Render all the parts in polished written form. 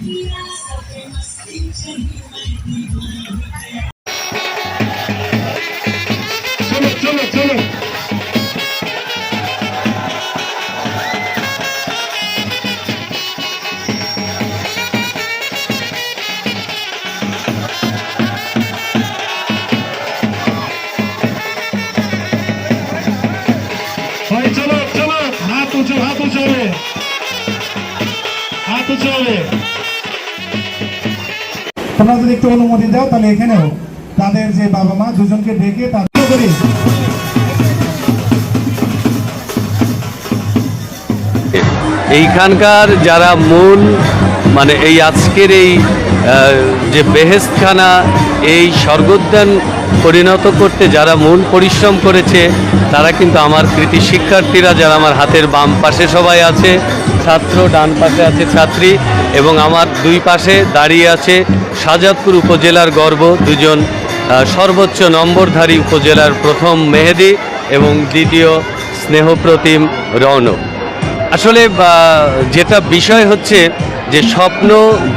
চলো চলো চলো ভাই চলো চলো হাত উঁচু হবে হাত উঁচু হবে। তোমরা যদি একটু অনুমতি দাও তাহলে এখানেও তাদের যে বাবা মা দুজনকে ডেকে তাদের করি। এইখানকার যারা মূল মানে এই আজকের এই যে বেহেশতখানা এই স্বর্গোদ্যান পরিণত করতে যারা মূল পরিশ্রম করেছে তারা কিন্তু আমার কৃতি শিক্ষার্থীরা, যারা আমার হাতের বাম পাশে সবাই আছে ছাত্র, ডান পাশে আছে ছাত্রী, এবং আমার দুই পাশে দাঁড়িয়ে আছে শাহজাদপুর উপজেলার গর্ব দুজন সর্বোচ্চ নম্বরধারী উপজেলার প্রথম মেহেদী এবং দ্বিতীয় স্নেহপ্রতিম রৌনক। আসলে যেটা বিষয় হচ্ছে যে স্বপ্ন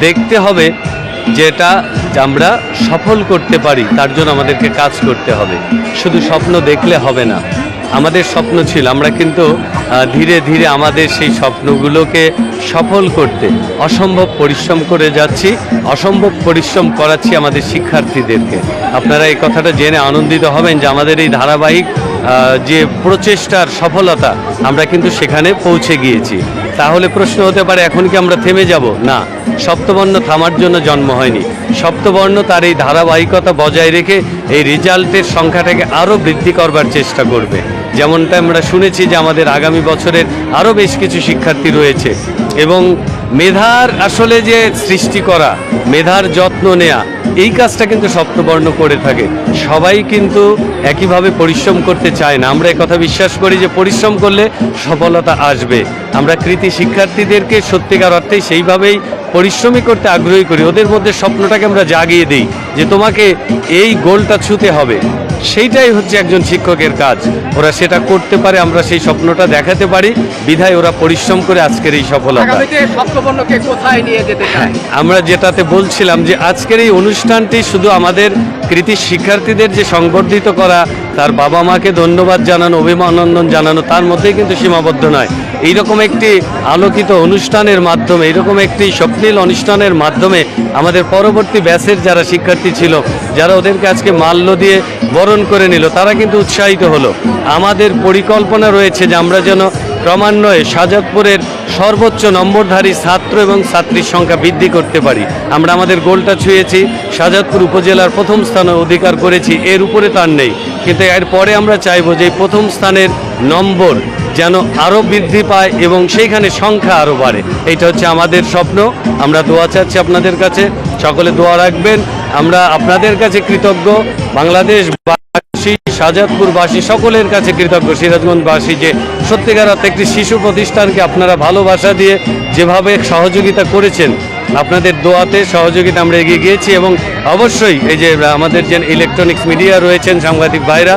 দেখতে হবে, যেটা আমরা সফল করতে পারি তার জন্য আমাদেরকে কাজ করতে হবে। শুধু স্বপ্ন দেখলে হবে না। আমাদের স্বপ্ন ছিল, আমরা কিন্তু ধীরে ধীরে আমাদের সেই স্বপ্নগুলোকে সফল করতে অসম্ভব পরিশ্রম করে যাচ্ছি, অসম্ভব পরিশ্রম করাচ্ছি আমাদের শিক্ষার্থীদেরকে। আপনারা এই কথাটা জেনে আনন্দিত হবেন যে আমাদের এই ধারাবাহিক যে প্রচেষ্টার সফলতা আমরা কিন্তু সেখানে পৌঁছে গিয়েছি। তাহলে প্রশ্ন হতে পারে এখন কি আমরা থেমে যাব? না, সপ্তবর্ণ থামার জন্য জন্ম হয়নি। সপ্তবর্ণ তার এই ধারাবাহিকতা বজায় রেখে এই রেজাল্টের সংখ্যাটাকে আরও বৃদ্ধি করবার চেষ্টা করবে। যেমনটা আমরা শুনেছি যে আমাদের আগামী বছরের আরও বেশ কিছু শিক্ষার্থী রয়েছে, এবং মেধার আসলে যে সৃষ্টি করা, মেধার যত্ন নেয়া, এই কাজটা কিন্তু সপ্তবর্ণ করে থাকে। সবাই কিন্তু একইভাবে পরিশ্রম করতে চায় না। আমরা কথা বিশ্বাস করি যে পরিশ্রম করলে সফলতা আসবে। আমরা কৃতি শিক্ষার্থীদেরকে সত্যিকার অর্থেই সেইভাবেই পরিশ্রমী করতে আগ্রহী করি। ওদের মধ্যে স্বপ্নটাকে আমরা জাগিয়ে দিই যে তোমাকে এই গোলটা ছুঁতে হবে। সেইটাই হচ্ছে একজন শিক্ষকের কাজ। ওরা সেটা করতে পারে, আমরা সেই স্বপ্নটা দেখাতে পারি, বিধায় ওরা পরিশ্রম করে আজকের এই সফলতা। কোথায় নিয়ে যেতে চাই? আমরা যেটাতে বলছিলাম যে আজকের এই অনুষ্ঠানটি শুধু আমাদের কৃতি শিক্ষার্থীদের যে সংবর্ধিত করা, তার বাবা মাকে ধন্যবাদ জানানো, অভিনন্দন জানানো, তার মধ্যেই কিন্তু সীমাবদ্ধ নয়। এইরকম একটি আলোকিত অনুষ্ঠানের মাধ্যমে, এইরকম একটি স্বপ্নীল অনুষ্ঠানের মাধ্যমে আমাদের পরবর্তী ব্যাচের যারা শিক্ষার্থী ছিল, যারা ওদেরকে আজকে মাল্য দিয়ে বরণ করে নিল, তারা কিন্তু উৎসাহিত হলো। আমাদের পরিকল্পনা রয়েছে যে আমরা যেন ক্রমান্বয়ে শাহজাদপুরের সর্বোচ্চ নম্বরধারী ছাত্র এবং ছাত্রীর সংখ্যা বৃদ্ধি করতে পারি। আমরা আমাদের গোলটা ছুঁয়েছি, শাহজাদপুর উপজেলার প্রথম স্থানে অধিকার করেছি, এর উপরে তার নেই। কিন্তু এরপরে আমরা চাইবো যে প্রথম স্থানের নম্বর যেন আরও বৃদ্ধি পায় এবং সেইখানে সংখ্যা আরও বাড়ে। এইটা হচ্ছে আমাদের স্বপ্ন। আমরা দোয়া চাচ্ছি আপনাদের কাছে, সকলে দোয়া রাখবেন। আমরা আপনাদের কাছে কৃতজ্ঞ, বাংলাদেশবাসী, শাহজাদপুরবাসী সকলের কাছে কৃতজ্ঞ, সিরাজগঞ্জবাসী, যে সত্যিকার অর্থে একটি শিশু প্রতিষ্ঠানকে আপনারা ভালোবাসা দিয়ে যেভাবে সহযোগিতা করেছেন, আপনাদের দোয়াতে সহযোগিতা আমরা এগিয়ে গিয়েছি। এবং অবশ্যই এই যে আমাদের যে ইলেকট্রনিক্স মিডিয়া রয়েছেন, সাংবাদিক ভাইরা,